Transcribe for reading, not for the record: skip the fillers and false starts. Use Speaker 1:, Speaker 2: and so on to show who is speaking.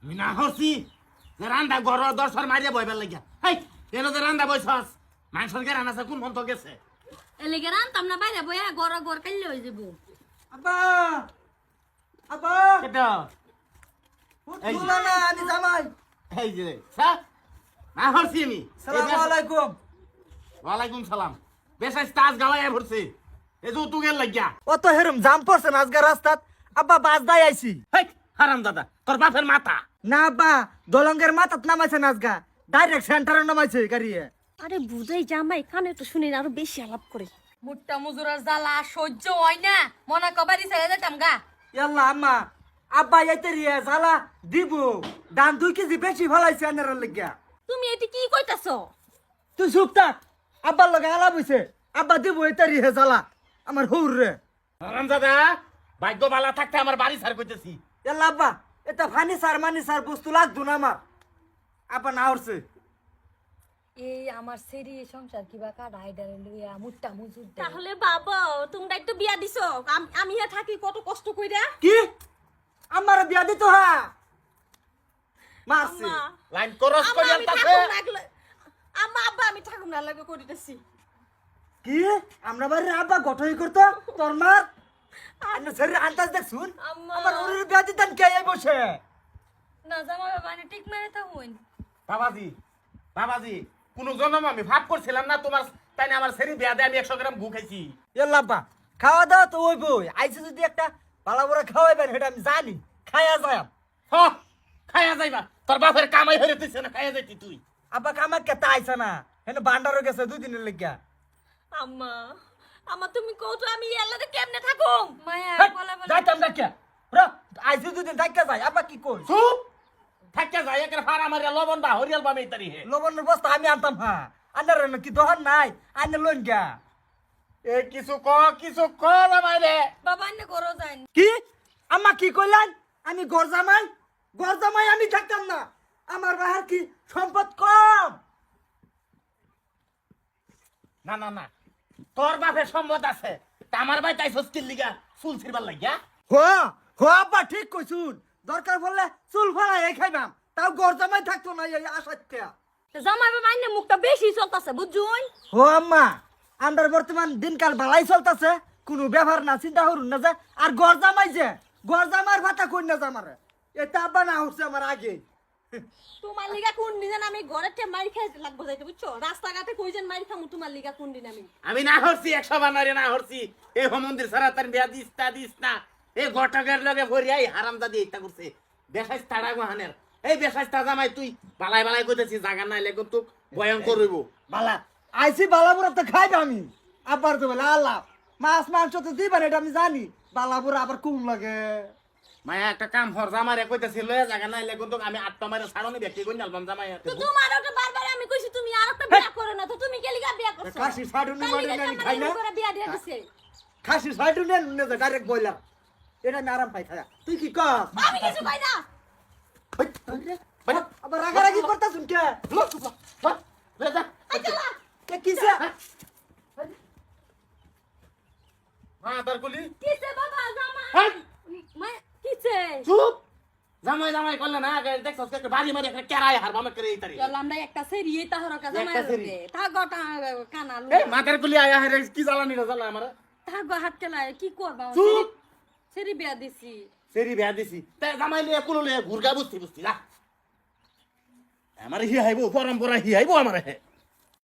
Speaker 1: মিনা হরছি যে রান্দা ঘর দর্শন মারিয়া বইবার লাগিয়া হেই কেন যে রান্দা বইছস মাংসের কে রান্না কোন মন্ত গেছে
Speaker 2: এলিগে রান্তাম না বাইরে বইয়া গড় কাইলে হয়ে যাবো।
Speaker 3: আব্বা আব্বা
Speaker 1: কেটা এই যে।
Speaker 3: তুলা না আমি জামাই।
Speaker 1: এই যে স্যার না হরছি আমি
Speaker 3: সালামু আলাইকুম।
Speaker 1: ওয়ালাইকুম সালাম বেশাইস তাজ গাওয়ায় ভরছে এই যে তুগের লাগিয়া
Speaker 3: অত হেরম জাম পড়ছে আজকে রাস্তাত। আব্বা বাস দাই আইছি।
Speaker 1: হেই হারাম দাদা তোর বাপের মাথা
Speaker 3: না আব্বা দলঙ্গের মাথাত নামাইছে নাজগা ডাইরেক্ট সেন্টারে নামাইছে গাড়িয়ে।
Speaker 2: আরে বুঝাই জামাই কানে তো শুনি আরো বেশি আলাপ করে। মুট্টা মুজুরার জ্বালা সহ্য হয় না মনে কবারি ছেড়ে যেতাম গা।
Speaker 3: ইয়াল্লা আম্মা আব্বা এতে রিয়া জ্বালা দিব দান 2 কেজি বেশি ফলাইছে আনার লাগিয়া।
Speaker 2: তুমি এটি কি কইতাছ?
Speaker 3: তুই চুপ থাক। আব্বার লগে আলাপ হইছে আব্বা দিব এতে রিয়া জ্বালা আমার হুর রে।
Speaker 1: হারাম দাদা ভাগ্য বালা থাকতে আমার বাড়ি ছাড় কইতেছি
Speaker 3: ইয়াল্লা আব্বা এটা ফার্নিচার মানিচার বস্তু লাগতো না আমার। আব্বা না হরছে
Speaker 2: এই আমার সেরি সংসার কিবা কাটা আইডারে লইয়া মুট্টা মুজুর তাহলে বাবা তোমরা একটু বিয়া দিছো আমি হে থাকি কত কষ্ট কইরা।
Speaker 3: কি আমার বিয়া দিত হা মারছে
Speaker 1: লাইন ক্রস করে আনতাছে
Speaker 2: আম্মা আব্বা আমি ঠাকুর না লাগে করিতেছি।
Speaker 3: কি আমরা বাড়ির আব্বা গঠই করতো তোর মার আন্য শরীর আন্তাজ দেখ শুন
Speaker 2: আম্মা।
Speaker 3: আমার ওর বিয়া দিতেন কে এই বসে।
Speaker 2: না জামা বাবা মানে ঠিক মেরে থাকুন।
Speaker 1: বাবাজি কোন জন্ম আমি ভাব করছিলাম না তোমার তাই না আমার সেরি বিয়া দিয়ে আমি 100 গ্রাম গু খাইছি
Speaker 3: ইয়াল্লা আব্বা খাওয়া দাওয়া তো ওই বই আইছে যদি একটা পালা বড় খাওয়াইবেন সেটা আমি জানি খাইয়া যায়।
Speaker 1: হ খাইয়া যাইবা তোর বাপের কামাই হইরে তুইছ না খাইয়া যাইতি তুই
Speaker 3: আব্বা কামাক কে আইছে না হেন বান্ডারও গেছে 2 দিনের লাগিয়া।
Speaker 2: আম্মা আম্মা তুমি কত আমি এলাতে কেমনে থাকুম মায়া বলা বলা
Speaker 3: যাইতাম দেখিয়া র আইছে 2 দিন থাকিয়া যায় আব্বা কি কই
Speaker 1: চুপ থাকিয়া যাই একের ফাড়া মারিয়া লবণ বা হরিয়াল বা মেতারি হে
Speaker 3: লবণের বস্তা আমি আনতাম হ্যাঁ আনার কি দহন নাই আনে লইন গা।
Speaker 1: এ কিছু ক জামাই রে
Speaker 2: বাবা এনে করো যান
Speaker 3: কি আম্মা কি কইলেন আমি ঘর জামাই আমি থাকতাম না আমার বাহার কি সম্পদ কম।
Speaker 1: না তোর বাপের সম্মত আছে তা আমার ভাই তাই সস্কির লিগা চুল ছিড়বার লাগিয়া
Speaker 3: হো আব্বা ঠিক কইছুন দরকার পড়লে চুল ফাড়াই খাইবাম তাও ঘর জামাই থাকতো না এই আশাতে।
Speaker 2: জামাই বাবা এনে মুখটা বেশি চলতাছে বুঝুন।
Speaker 3: হো আম্মা আমার বর্তমান দিনকাল ভালাই চলতেছে কোনো ব্যবহার না চিন্তা করুন না যে আর ঘর জামার ভাতা কই না জামারে এটা আব্বা না হচ্ছে আমার আগে।
Speaker 2: তোমার লিগা কোন দিন আমি ঘরেতে মারি খাই লাগবো যাইতে বুঝছো রাস্তাঘাটে কইছেন মারি খামু তোমার লিগা কোন দিন
Speaker 1: আমি না হরছি 100 বানারে না হরছি এ মন্দির সারা তার বিয়া দিস না এ গটকের লগে ভরিয়াই হারামজাদি এইটা করছে বেশাইস তাড়া গহানের এই বেশাইস তা জামাই তুই বালাই কইতেছিস জায়গা নাই লাগো তো ভয়ঙ্কর হইব
Speaker 3: বালা আইসি বালাপুরা তো খাইবে আমি আবার তো বলে আল্লাহ মাছ মাংস তো দিবেন এটা আমি জানি বালাপুরা আবার কুম লাগে।
Speaker 1: মায়া একটা কাম হর জামারে কইতেছি লয়ে জায়গা নাই লাগো তো আমি আটটা মারে ছাড়নি ব্যক্তি কই নালবাম জামাই
Speaker 2: তো তোমার ওটা বারবার আমি কইছি তুমি আর একটা বিয়া করো না তো তুমি কে লিগা বিয়া করছো
Speaker 3: খাসি ছাড়ুনি মানে আমি খাই না
Speaker 2: বিয়া দিয়া দিছে
Speaker 3: খাসি ছাড়ুনি নে ডাইরেক্ট বইলাম এটা আমি আরাম পাই খায়া তুই কি কর
Speaker 2: আমি কিছু কই না
Speaker 3: আবার রাগারাগি করতাছুন কে
Speaker 1: যা
Speaker 2: আইলা
Speaker 3: কে কিসে
Speaker 1: তার কলি
Speaker 2: কিছে বাবা জামাই
Speaker 1: হাই
Speaker 2: মা কিছে
Speaker 1: চুপ জামাই করলে না আগে দেখছস কে বাড়ি মারি একটা কেরাই হার বামে করে এইতারি
Speaker 2: চল আমরা একটা সেরিয়ে তাহর কাছে
Speaker 1: একটা সেরি।
Speaker 2: মারবে তা গোটা কানা
Speaker 1: এই মাথার কলি আয়া হে কি জ্বালানি না জ্বালা আমার
Speaker 2: তা গো হাত কেলাই কি করবা
Speaker 1: চুপ
Speaker 2: সেরি বিয়া দিছি
Speaker 1: সেরি বিয়া দিছি তাই জামাই লিয়ে কুলো লিয়ে ঘুরগা বুঝতি না আমার হি হাইবো পরম্পরা হি হাইবো আমার হে